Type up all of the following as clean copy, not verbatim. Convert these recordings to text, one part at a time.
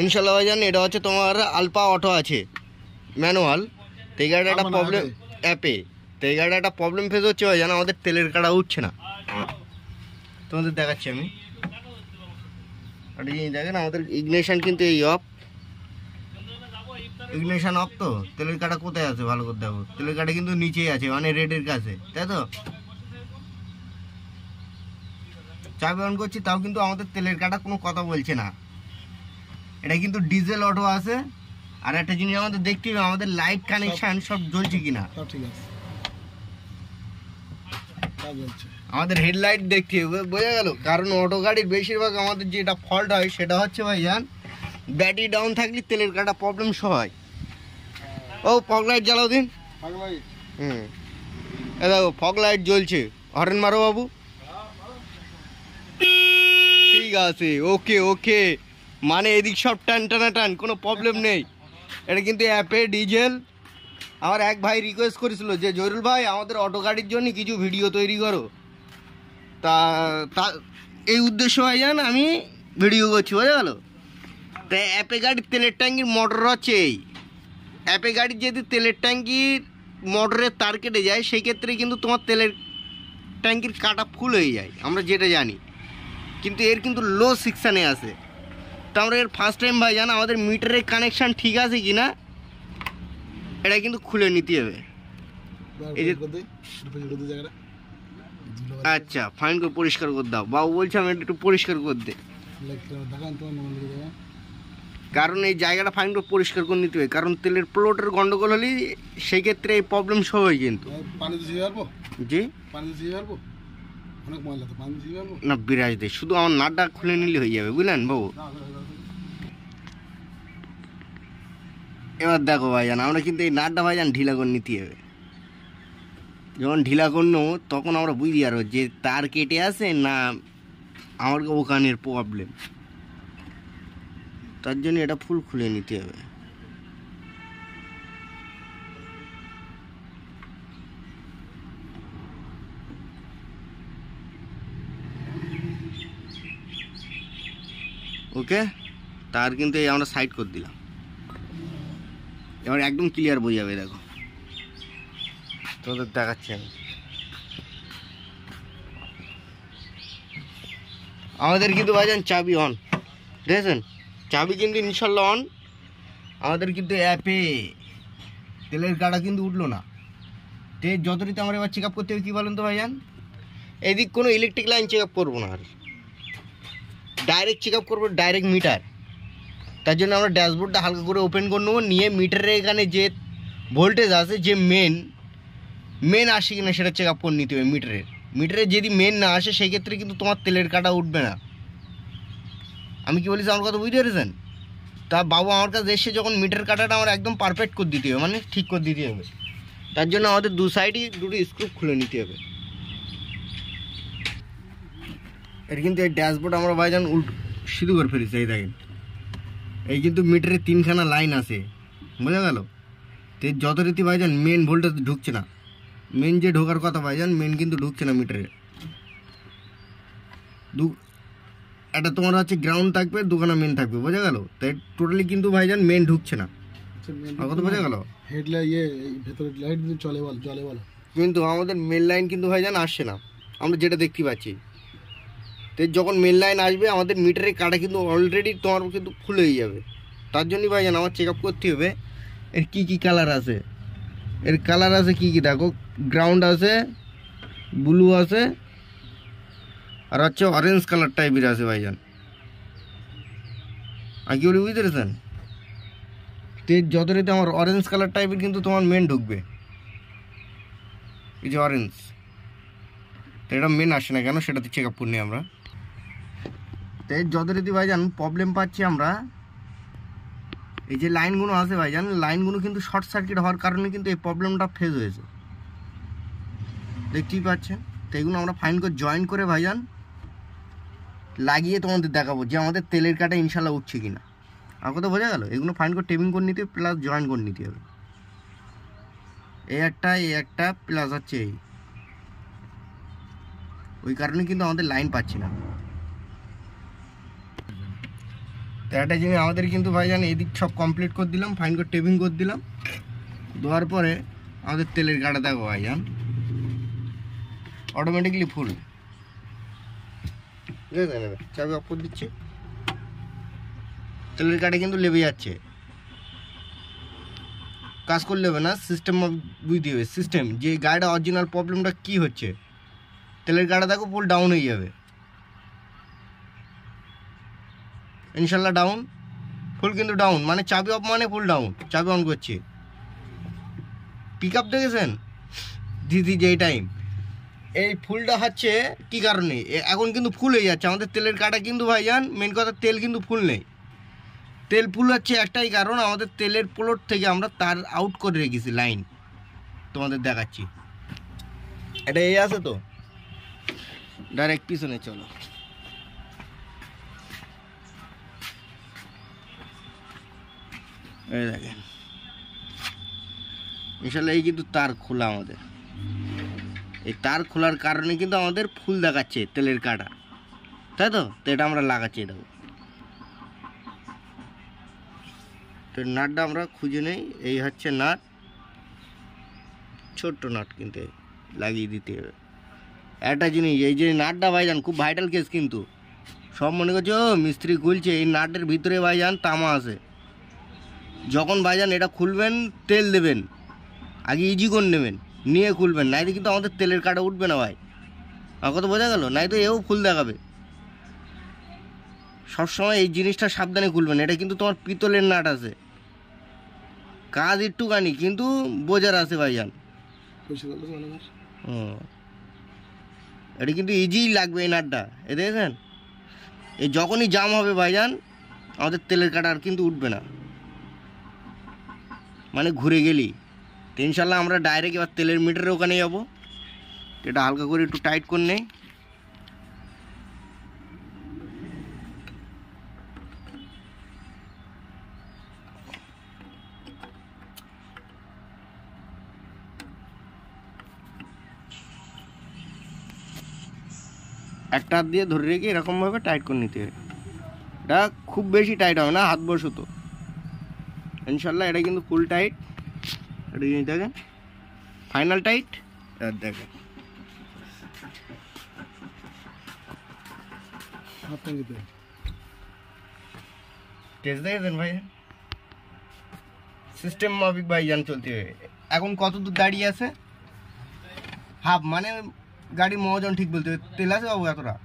ইনশাল্লাহ ভাইজান এটা হচ্ছে তোমার আলপা অটো আছে ম্যানুয়াল। তো এই গাড়িটা একটা প্রবলেম অ্যাপে, তো এই গাড়িটা একটা প্রবলেম ফেস হচ্ছে ভাইজান, আমাদের তেলের কাটা উঠছে না। তোমাদের দেখাচ্ছি আমি একটা জিনিস দেখেন, আমাদের ইগনিশন কিন্তু এই অফ, ইগনিশন অফ। তো তেলের কাটা কোথায় আছে ভালো করে দেখো, তেলের কাটা কিন্তু নিচেই আছে, মানে রেডের কাছে, তাই তো। চাবি অন করছি তাও কিন্তু আমাদের তেলের কাটা কোনো কথা বলছে না। এটা কিন্তু ডিজেল অটো আছে। আর একটা জিনিস আমাদের দেখতে হবে, আমাদের লাইট কানেকশন সব জ্বলছে কিনা। ঠিক আছে, আমাদের হেডলাইট দেখতে হবে, বোঝা গেল। কারণ অটো গাড়ির বেশিরভাগ আমাদের যেটা ফল্ট হয় সেটা হচ্ছে ভাইজান ব্যাটারি ডাউন থাকলে তেলের কাটা প্রবলেম হয়। ও ফগ লাইট জ্বালাও দিন। এ দেখো ফগ লাইট জ্বলছে, হরেন মারো বাবু। ঠিক আছে, ওকে ওকে, মানে এদিক সব টান টানা টান, কোনো প্রবলেম নেই। এটা কিন্তু অ্যাপে ডিজেল। আমার এক ভাই রিকোয়েস্ট করেছিল যে জহিরুল ভাই আমাদের অটো গাড়ির জন্য কিছু ভিডিও তৈরি করো, তা এই উদ্দেশ্য ভাইজান আমি ভিডিও করছি, বোঝা গেল। তা অ্যাপে গাড়ির তেলের ট্যাঙ্কির মোটর হচ্ছে এই, অ্যাপে গাড়ির যদি তেলের ট্যাঙ্কির মোটরের তার কেটে যায় সেই ক্ষেত্রে কিন্তু তোমার তেলের ট্যাঙ্কির কাটা ফুল হয়ে যায়, আমরা যেটা জানি। কিন্তু এর কিন্তু লো সেকশানে আছে। তো আমরা এর ফার্স্ট টাইম ভাইজান আমাদের মিটারের কানেকশান ঠিক আছে কি না এটা কিন্তু খুলে নিতে হবে। এই যে আচ্ছা ফাইন করে পরিষ্কার করে দাও, বাবু বলছে আমি একটু পরিষ্কার করে দে। কারণ এই জায়গাটা ফাইন করে পরিষ্কার করে নিতে হবে, কারণ তেলের প্লটের গন্ডগোল হলে সেই ক্ষেত্রে এই প্রবলেম সব হয়। কিন্তু জি না বিরাজ দে, শুধু আমার নাটটা খুলে নিলে হয়ে যাবে, বুঝলেন বাবু। এবার দেখো ভাইজান আমরা কিন্তু এই নাটটা ভাইজান ঢিলা করে নিতে হবে। যখন ঢিলা করলো তখন আমরা বুঝি আরো যে তার কেটে আছে না আমার ওখানের প্রবলেম, তার জন্য এটা ফুল খুলে নিতে হবে। ওকে, তার কিন্তু এই আমরা সাইড করে দিলাম, এবার একদম ক্লিয়ার বোঝা যাবে। দেখো তোদের দেখাচ্ছি আমি, আমাদের কিন্তু ভাইজান চাবি অন, দেখেছেন চাবি কিন্তু ইনশাল্লাহ অন। আমাদের কিন্তু অ্যাপে তেলের কাটা কিন্তু উঠলো না। তে যতটিতে আমরা এবার চেক আপ করতে হবে কী বলেন তো ভাইজান, এদিক কোনো ইলেকট্রিক লাইন চেক আপ করবো না, আর ডাইরেক্ট চেক আপ করবো ডাইরেক্ট মিটার। তার জন্য আমরা ড্যাশবোর্ডটা হালকা করে ওপেন করে নেবো, নিয়ে মিটারের এখানে যে ভোল্টেজ আছে, যে মেন আসে কিনা সেটা চেক আপ করে নিতে হবে। মিটারে যদি মেন না আসে সেই ক্ষেত্রে কিন্তু তোমার তেলের কাটা উঠবে না। আমি কি বলিস আমার কথা বুঝতে পেরেছেন? তা বাবু আমার কাছে এসে যখন মিটার কাটাটা আমার একদম পারফেক্ট করে দিতে হবে, মানে ঠিক করে দিতে হবে। তার জন্য আমাদের দু সাইডই দুটো স্ক্রু খুলে নিতে হবে। এটা কিন্তু এই ড্যাশবোর্ড আমরা ভাইজান সিধু করে ফেলেছি, এই দেখেন এই কিন্তু মিটারে তিনখানা লাইন আছে, বোঝা গেল। তো যথারীতি ভাইজান মেন ভোল্টেজ ঢুকছে না, মেন যে ঢোকার কথা ভাইজান মেন কিন্তু ঢুকছে না মিটারে। একটা তোমার হচ্ছে গ্রাউন্ড থাকবে, দুখানা মেন থাকবে, বোঝা গেল। তাই টোটালি কিন্তু ভাইজান মেন ঢুকছে না, কথা বোঝা গেল। কিন্তু আমাদের মেন লাইন কিন্তু ভাইজান আসছে না, আমরা যেটা দেখতে পাচ্ছি। তো যখন মেন লাইন আসবে আমাদের মিটারের কাটা কিন্তু অলরেডি তোমার কিন্তু ফুল হয়ে যাবে। তার জন্যই ভাইজান আমার চেক আপ করতে হবে এর কী কী কালার আছে। এর কালার আছে কী কী দেখো, গ্রাউন্ড আছে, ব্লু আছে, আর হচ্ছে অরেঞ্জ কালার টাইপের আছে ভাইজান। আর কি বলি বুঝতে পেরেছেন? তো যতটাতে আমার অরেঞ্জ কালার টাইপের কিন্তু তোমার মেন ঢুকবে, এই যে অরেঞ্জ। তো এটা মেন আসে না কেন সেটাতে চেক আপ করি আমরা। তো যতটাতে ভাইজান প্রবলেম পাচ্ছি আমরা, এই যে লাইনগুলো আছে ভাইজান, লাইনগুলো কিন্তু শর্ট সার্কিট হওয়ার কারণে কিন্তু এই প্রবলেমটা ফেস হয়েছে, দেখতেই পাচ্ছেন। তো এগুলো আমরা ফাইন করে জয়েন করে ভাইজান লাগিয়ে তোমাদের দেখাবো যে আমাদের তেলের কাটা ইনশাল্লাহ উঠছে কিনা। আর কথা বোঝা গেল। এগুলো ফাইন করে টেপিং করে নিতে প্লাস জয়েন করে নিতে হবে। এই একটা প্লাস হচ্ছে এই, ওই কারণে কিন্তু আমাদের লাইন পাচ্ছি না। তো একটা জিনিস আমাদের কিন্তু ভাইজান এদিক সব কমপ্লিট করে দিলাম, ফাইন করে টেপিং করে দিলাম। দেওয়ার পরে আমাদের তেলের গাড়া দেখো ভাইজান অটোমেটিকলি ফুল। চাবি অফ করে দিচ্ছি, তেলের গাড়ি কিন্তু লেবে যাচ্ছে। কাজ করলে হবে না, সিস্টেম বুঝতে হবে সিস্টেম যে গাড়িটা অরিজিনাল প্রবলেমটা কি হচ্ছে। তেলের গাড়া দেখো ফুল ডাউন হয়ে যাবে ইনশাল্লাহ। ডাউন ফুল কিন্তু ডাউন, মানে চাবি অফ মানে ফুল ডাউন। চাবি অন করছি, পিক আপ দেখেছেন দিদি যেই টাইম। এই ফুলটা হচ্ছে কি কারণে এখন কিন্তু ফুল হয়ে যাচ্ছে আমাদের তেলের কাটা কিন্তু ভাইজান। মেন কথা তেল কিন্তু ফুল নেই, তেল ফুল হচ্ছে একটাই কারণ, আমাদের তেলের প্লট থেকে আমরা তার আউট করে রেখেছি লাইন। তোমাদের দেখাচ্ছি, এটা এই আছে তো, ডাইরেক্ট পিছনে চলো। এই দেখেন ইনশাল্লাহ এই কিন্তু তার খোলা আমাদের। এই তার খোলার কারণে কিন্তু আমাদের ফুল দেখাচ্ছে তেলের কাটা, তাই তো? তো এটা আমরা লাগাচ্ছি। দেখো তো নাটটা আমরা খুঁজে নেই, এই হচ্ছে নাট, ছোট্ট নাট কিন্তু লাগিয়ে দিতে হবে। একটা জিনিস এই যে নাটটা ভাইজান খুব ভাইটাল কেস, কিন্তু সব মনে করছে ও মিস্ত্রি খুলছে, এই নাটের ভিতরে ভাইজান তামা আছে। যখন ভাইজান এটা খুলবেন তেল দেবেন, আগে ইজি করে নেবেন, নিয়ে খুলবেন, নাই তো কিন্তু আমাদের তেলের কাটা উঠবে না ভাই। আমার কথা বোঝা গেল? নাই তো এও ফুল দেখাবে। সবসময় এই জিনিসটা সাবধানে খুলবেন, এটা কিন্তু তোমার পিতলের নাট আছে, কাজ একটুখানি কিন্তু বোঝার আছে ভাইজান। এটা কিন্তু ইজি লাগবে এই নাটটা, এ দেখেছেন? এই যখনই জাম হবে ভাইজান আমাদের তেলের কাটা আর কিন্তু উঠবে না, মানে ঘুরে গেলি। তো ইনশাল্লাহ আমরা ডাইরেক্ট এবার তেলের মিটারের ওখানে যাবো। এটা হালকা করে একটু টাইট করে নেই। একটা হাত দিয়ে ধরে রেখে এরকমভাবে টাইট করে নিতে হবে। এটা খুব বেশি টাইট হবে না, হাত বসো তো ইনশাল্লাহ। এটা কিন্তু ফুল টাইট, এটা জিনিস দেখেন ফাইনাল টাইট। আর দেখেন টেস্ট দেখেছেন ভাই, সিস্টেম মাফিক ভাইজান চলতে হবে। এখন কত দূর দাঁড়িয়ে আছে? হাফ, মানে গাড়ির মহাজন ঠিক বলতে হবে। তেল আছে বাবু এতটা?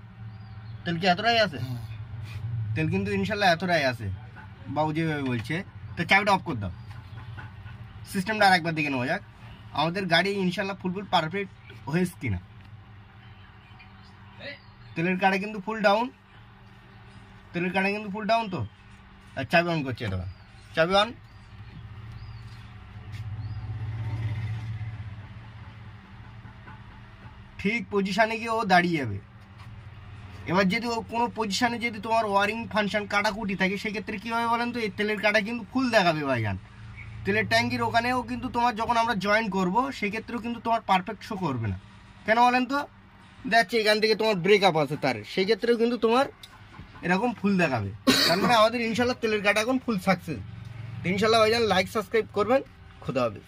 তেল কি এতটাই আছে? তেল কিন্তু ইনশাল্লাহ এতটাই আছে বাবু যেভাবে বলছে। তো চাবিটা অফ করে দাও, সিস্টেমটা আর একবার দেখে নেওয়া যাক আমাদের গাড়ি ইনশাল্লাহ ফুল পারফেক্ট হয়েছে কিনা। তেলের কাটা কিন্তু ফুল ডাউন, তেলের কাটা কিন্তু ফুল ডাউন। তো আর চাবি অন করছে, এটা চাবি অন। ঠিক পজিশানে গিয়ে ও দাঁড়িয়ে যাবে। এবার যদি ও কোনো পজিশানে যদি তোমার ওয়ারিং ফাংশন কাটাকুটি থাকে সেক্ষেত্রে কী হবে বলেন তো? এই তেলের কাটা কিন্তু ফুল দেখাবে ভাইজান। তেলের ট্যাঙ্কির ওখানেও কিন্তু তোমার যখন আমরা জয়েন করবো সেক্ষেত্রেও কিন্তু তোমার পারফেক্ট শো করবে না। কেন বলেন তো? দেখছে এখান থেকে তোমার ব্রেকআপ আছে তার, সেই ক্ষেত্রেও কিন্তু তোমার এরকম ফুল দেখাবে। তার মানে আমাদের ইনশাল্লাহ তেলের কাটা এখন ফুল সাকসেস। ইনশাল্লাহ ভাইজান লাইক সাবস্ক্রাইব করবেন। খুদা হাফেজ।